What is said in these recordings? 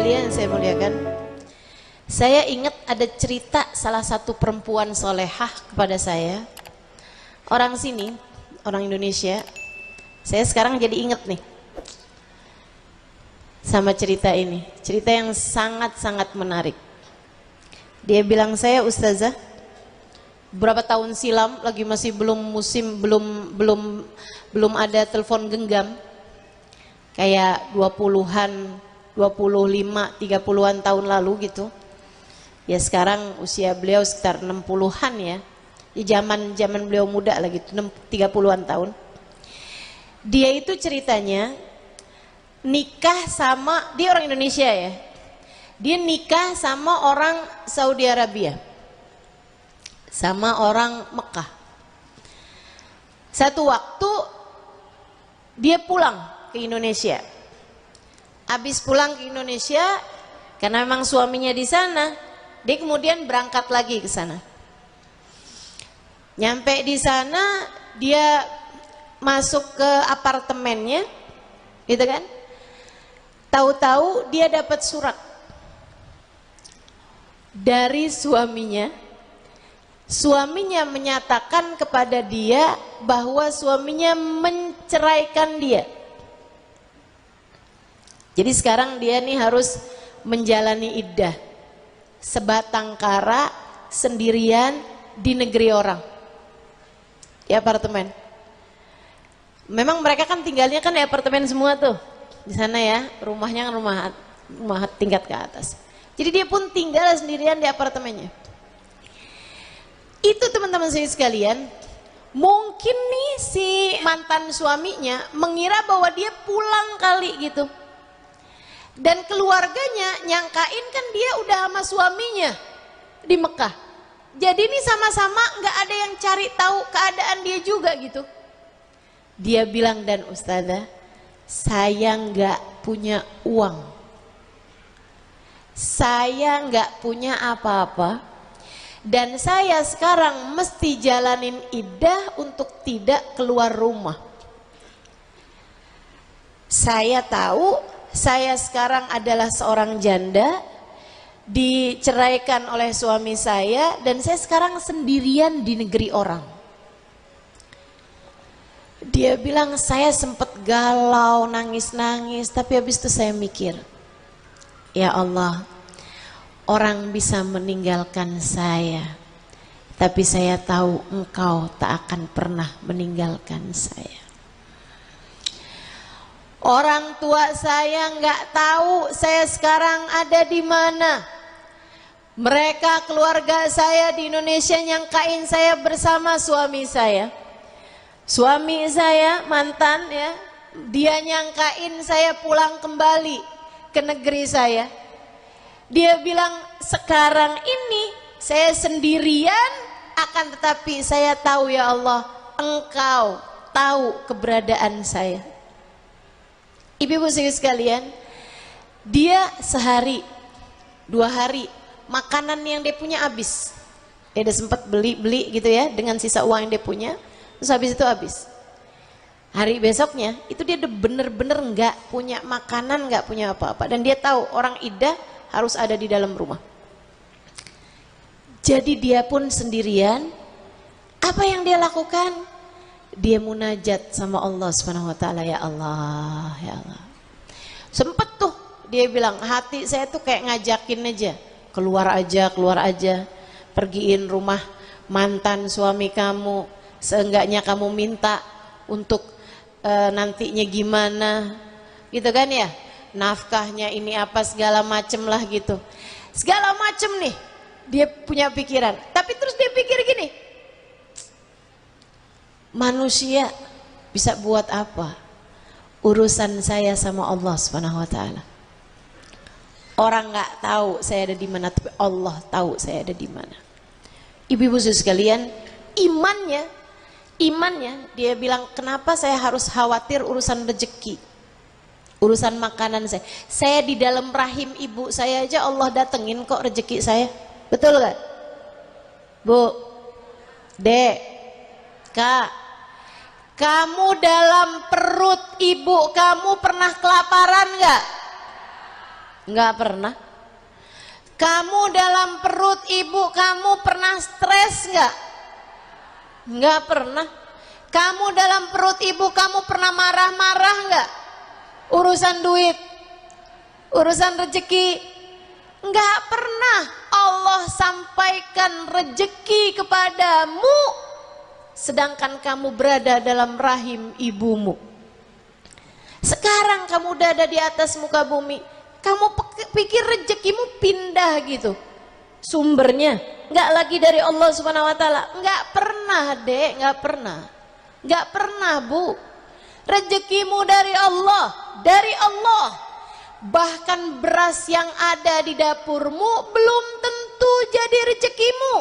sekalian yang saya muliakan, saya ingat ada cerita salah satu perempuan solehah kepada saya. Orang sini, orang Indonesia. Saya sekarang jadi ingat nih sama cerita ini. Cerita yang sangat-sangat menarik. Dia bilang, saya ustazah, beberapa tahun silam, lagi masih belum musim, belum ada telepon genggam, kayak 20-an, 25, 30-an tahun lalu gitu. Ya sekarang usia beliau sekitar 60-an ya. Ya zaman beliau muda lagi, 30-an tahun. Dia itu ceritanya nikah sama, dia orang Indonesia ya. Dia nikah sama orang Saudi Arabia, sama orang Mekah. Satu waktu dia pulang ke Indonesia. Habis pulang ke Indonesia, karena memang suaminya di sana, dia kemudian berangkat lagi ke sana. Nyampe di sana, dia masuk ke apartemennya, gitu kan? Tahu-tahu dia dapat surat dari suaminya. Suaminya menyatakan kepada dia bahwa suaminya menceraikan dia. Jadi sekarang dia nih harus menjalani iddah sebatang kara sendirian di negeri orang, di apartemen. Memang mereka kan tinggalnya kan di apartemen semua tuh di sana ya, rumahnya kan rumah tingkat ke atas. Jadi dia pun tinggal sendirian di apartemennya. Itu teman-teman saya sekalian, mungkin nih si mantan suaminya mengira bahwa dia pulang kali gitu. Dan keluarganya nyangkain kan dia udah sama suaminya di Mekah. Jadi ini sama-sama nggak ada yang cari tahu keadaan dia juga gitu. Dia bilang, dan ustazah, saya nggak punya uang, saya nggak punya apa-apa, dan saya sekarang mesti jalanin iddah untuk tidak keluar rumah. Saya tahu saya sekarang adalah seorang janda, diceraikan oleh suami saya, dan saya sekarang sendirian di negeri orang. Dia bilang, saya sempat galau, nangis-nangis, tapi habis itu saya mikir, ya Allah, orang bisa meninggalkan saya, tapi saya tahu Engkau tak akan pernah meninggalkan saya. Orang tua saya nggak tahu saya sekarang ada di mana. Mereka, keluarga saya di Indonesia, nyangkain saya bersama suami saya. Suami saya mantan ya, dia nyangkain saya pulang kembali ke negeri saya. Dia bilang, sekarang ini saya sendirian, akan tetapi saya tahu ya Allah, Engkau tahu keberadaan saya. Ibu-ibu sekalian, dia sehari, 2 hari, makanan yang dia punya habis. Dia udah sempat beli gitu ya, dengan sisa uang yang dia punya, terus habis itu habis. Hari besoknya, itu dia udah bener-bener nggak punya makanan, nggak punya apa-apa. Dan dia tahu orang iddah harus ada di dalam rumah. Jadi dia pun sendirian. Apa yang dia lakukan? Dia munajat sama Allah Subhanahu wa taala, ya Allah, ya Allah. Sempet tuh dia bilang, hati saya tuh kayak ngajakin aja, keluar aja, pergiin rumah mantan suami kamu, seenggaknya kamu minta untuk nantinya gimana, gitu kan ya, nafkahnya ini apa segala macem lah gitu, segala macem nih dia punya pikiran. Tapi terus dia pikir gini, manusia bisa buat apa? Urusan saya sama Allah Subhanahu wa taala. Orang nggak tahu saya ada di mana, tapi Allah tahu saya ada di mana. Ibu-ibu sekalian, imannya dia bilang, kenapa saya harus khawatir urusan rezeki, urusan makanan saya? Saya di dalam rahim ibu saya aja Allah datengin kok rezeki saya. Betul gak? Bu, Dek, Kak, kamu dalam perut ibu kamu pernah kelaparan gak? Nggak pernah. Kamu dalam perut ibu kamu pernah stres nggak? Nggak pernah. Kamu dalam perut ibu kamu pernah marah-marah nggak? Urusan duit, urusan rezeki, nggak pernah. Allah sampaikan rezeki kepadamu sedangkan kamu berada dalam rahim ibumu. Sekarang kamu udah ada di atas muka bumi, kamu pikir rezekimu pindah gitu sumbernya, nggak lagi dari Allah Subhanahu Wa Taala? Nggak pernah dek, nggak pernah, nggak pernah bu. Rezekimu dari Allah, dari Allah. Bahkan beras yang ada di dapurmu belum tentu jadi rezekimu.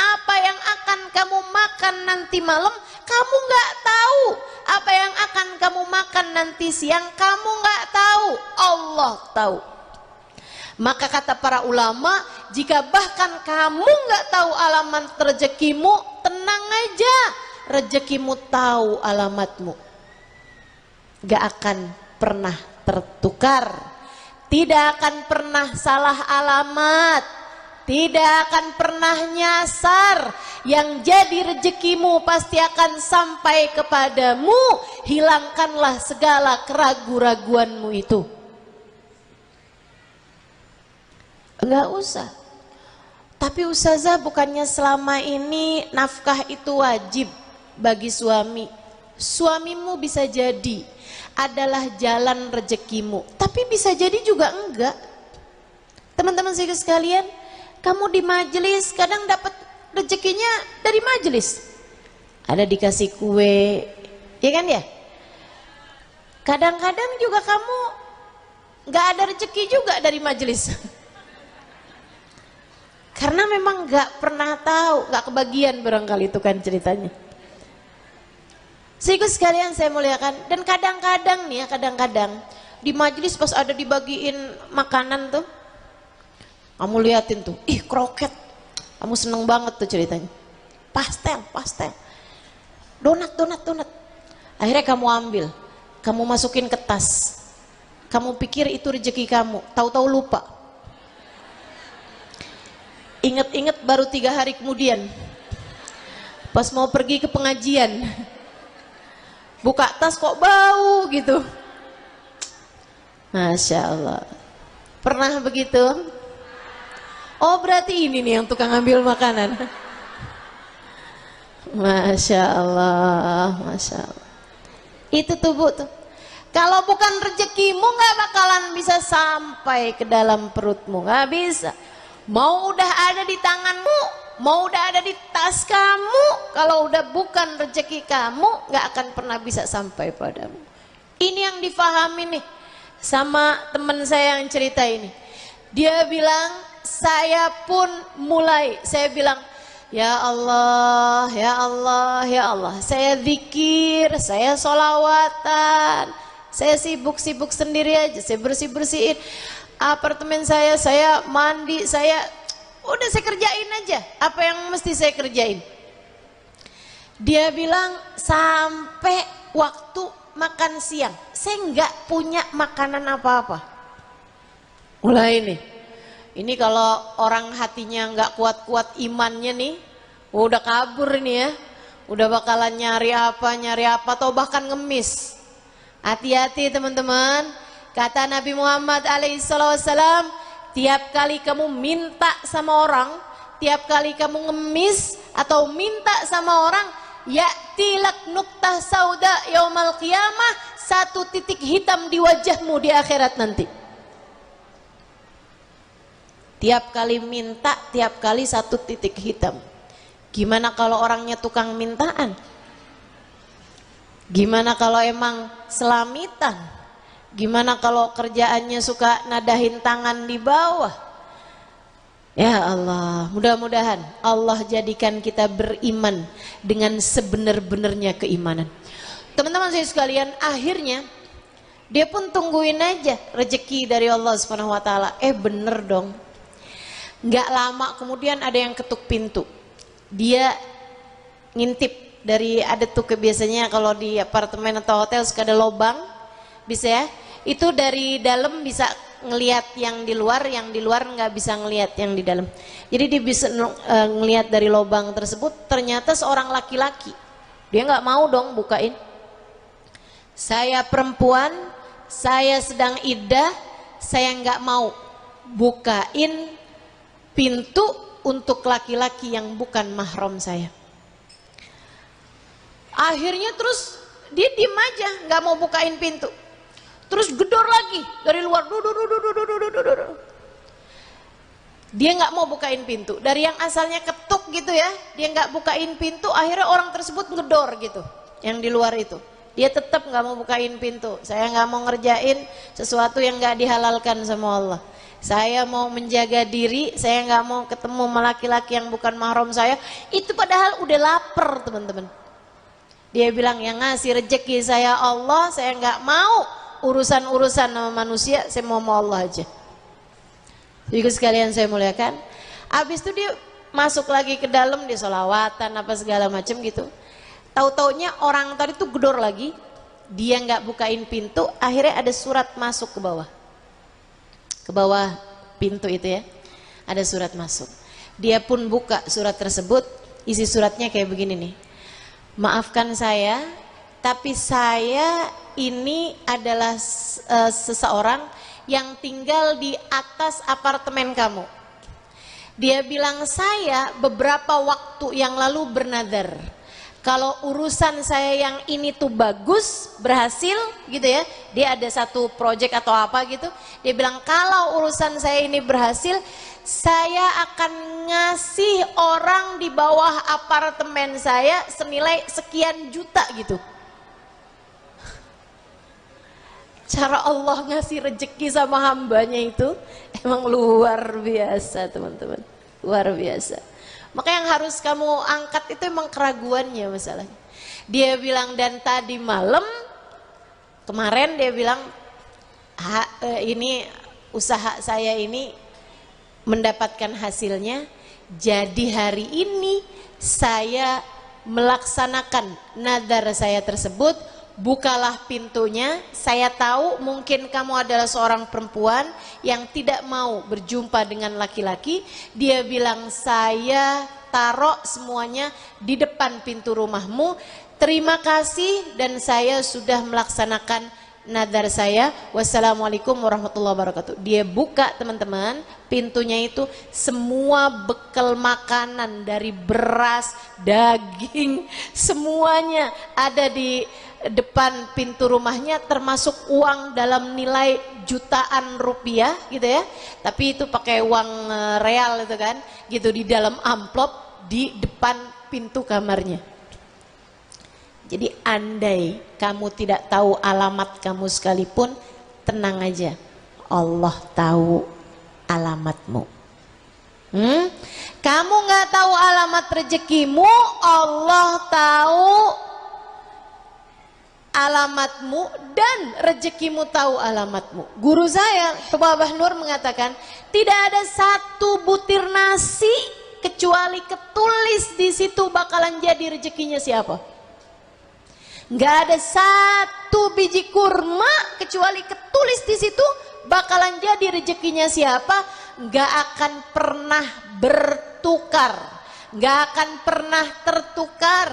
Apa yang akan kamu makan nanti malam kamu nggak tahu. Apa yang akan kamu makan nanti siang kamu nggak tahu. Allah tahu. Maka kata para ulama, jika bahkan kamu nggak tahu alamat rezekimu, tenang aja, rezekimu tahu alamatmu. Gak akan pernah tertukar, tidak akan pernah salah alamat, tidak akan pernah nyasar. Yang jadi rezekimu pasti akan sampai kepadamu. Hilangkanlah segala keraguan-raguanmu itu. Enggak usah. Tapi ustazah, bukannya selama ini nafkah itu wajib bagi suami? Suamimu bisa jadi adalah jalan rezekimu, tapi bisa jadi juga enggak. Teman-teman sekalian, kamu di majelis kadang dapat rezekinya dari majelis, ada dikasih kue, ya kan ya. Kadang-kadang juga kamu nggak ada rezeki juga dari majelis, karena memang nggak pernah tahu, nggak kebagian barangkali itu kan ceritanya. Sehingga sekalian saya muliakan, dan kadang-kadang nih ya, kadang-kadang di majelis pas ada dibagiin makanan tuh, kamu liatin tuh, ih kroket, kamu seneng banget tuh ceritanya, pastel, donat, akhirnya kamu ambil, kamu masukin ke tas, kamu pikir itu rezeki kamu, tahu-tahu lupa, inget-inget baru 3 hari kemudian, pas mau pergi ke pengajian, buka tas kok bau gitu. Masya Allah. Pernah begitu? Oh berarti ini nih yang tukang ambil makanan. Masya Allah, Masya Allah. Itu tuh bu tuh. Kalau bukan rezekimu nggak bakalan bisa sampai ke dalam perutmu, nggak bisa. Mau udah ada di tanganmu, mau udah ada di tas kamu, kalau udah bukan rezeki kamu nggak akan pernah bisa sampai padamu. Ini yang difahami nih sama teman saya yang cerita ini. Dia bilang, saya pun mulai, saya bilang, ya Allah, ya Allah, ya Allah, saya zikir, saya sholawatan, saya sibuk-sibuk sendiri aja, saya bersih-bersihin apartemen saya mandi, udah saya kerjain aja apa yang mesti saya kerjain. Dia bilang sampai waktu makan siang saya nggak punya makanan apa-apa. Mulai ini kalau orang hatinya nggak kuat-kuat imannya nih, udah kabur nih ya, udah bakalan nyari apa atau bahkan ngemis. Hati-hati teman-teman. Kata Nabi Muhammad alaihissalam, tiap kali kamu minta sama orang, tiap kali kamu ngemis atau minta sama orang, ya'tilak nuktah sauda yaumal qiyamah, 1 titik hitam di wajahmu di akhirat nanti. Tiap kali minta, tiap kali 1 titik hitam. Gimana kalau orangnya tukang mintaan? Gimana kalau emang selamitan? Gimana kalau kerjaannya suka nadahin tangan di bawah? Ya Allah, mudah-mudahan Allah jadikan kita beriman dengan sebenar-benarnya keimanan. Teman-teman saya sekalian, akhirnya dia pun tungguin aja rezeki dari Allah Subhanahu Wa Taala. Bener dong. Nggak lama kemudian ada yang ketuk pintu. Dia ngintip dari, ada tuh biasanya kalau di apartemen atau hotel suka ada lobang, bisa ya. Itu dari dalam bisa ngelihat yang di luar nggak bisa ngelihat yang di dalam. Jadi dia bisa ngelihat dari lubang tersebut, ternyata seorang laki-laki. Dia nggak mau dong bukain. Saya perempuan, saya sedang iddah, saya nggak mau bukain pintu untuk laki-laki yang bukan mahram saya. Akhirnya terus dia diem aja, nggak mau bukain pintu. Terus gedor lagi dari luar, dia nggak mau bukain pintu. Dari yang asalnya ketuk gitu ya, dia nggak bukain pintu. Akhirnya orang tersebut ngedor gitu, yang di luar itu. Dia tetap nggak mau bukain pintu. Saya nggak mau ngerjain sesuatu yang nggak dihalalkan sama Allah. Saya mau menjaga diri, saya nggak mau ketemu sama laki-laki yang bukan mahram saya. Itu padahal udah lapar teman-teman. Dia bilang yang ngasih rezeki saya Allah, saya nggak mau urusan-urusan sama manusia, saya mau Allah aja. Jadi sekalian saya muliakan. Habis itu dia masuk lagi ke dalam, dia sholawatan apa segala macam gitu. Tahu-taunya orang tadi tuh gedor lagi, dia nggak bukain pintu, akhirnya ada surat masuk ke bawah. Ke bawah pintu itu ya, ada surat masuk. Dia pun buka surat tersebut, isi suratnya kayak begini nih. Maafkan saya, tapi saya ini adalah seseorang yang tinggal di atas apartemen kamu. Dia bilang saya beberapa waktu yang lalu bernadar, kalau urusan saya yang ini tuh bagus, berhasil gitu ya, dia ada satu project atau apa gitu, dia bilang kalau urusan saya ini berhasil, saya akan ngasih orang di bawah apartemen saya senilai sekian juta gitu. Cara Allah ngasih rezeki sama hambanya itu emang luar biasa teman-teman, luar biasa. Maka yang harus kamu angkat itu emang keraguannya masalahnya. Dia bilang dan tadi malam, kemarin dia bilang ini usaha saya ini mendapatkan hasilnya. Jadi hari ini saya melaksanakan nadar saya tersebut. Bukalah pintunya, saya tahu mungkin kamu adalah seorang perempuan yang tidak mau berjumpa dengan laki-laki. Dia bilang saya taruh semuanya di depan pintu rumahmu. Terima kasih dan saya sudah melaksanakan nadar saya. Wassalamualaikum warahmatullahi wabarakatuh. Dia buka teman-teman, pintunya itu semua bekal makanan dari beras, daging, semuanya ada di depan pintu rumahnya, termasuk uang dalam nilai jutaan rupiah gitu ya, tapi itu pakai uang real itu kan, gitu di dalam amplop di depan pintu kamarnya. Jadi andai kamu tidak tahu alamat kamu sekalipun, tenang aja, Allah tahu alamatmu. Kamu nggak tahu alamat rezekimu, Allah tahu alamatmu dan rezekimu tahu alamatmu. Guru saya, Bapak Abah Nur mengatakan, tidak ada satu butir nasi kecuali ketulis di situ bakalan jadi rezekinya siapa. Nggak ada satu biji kurma kecuali ketulis di situ bakalan jadi rezekinya siapa. Nggak akan pernah bertukar, nggak akan pernah tertukar.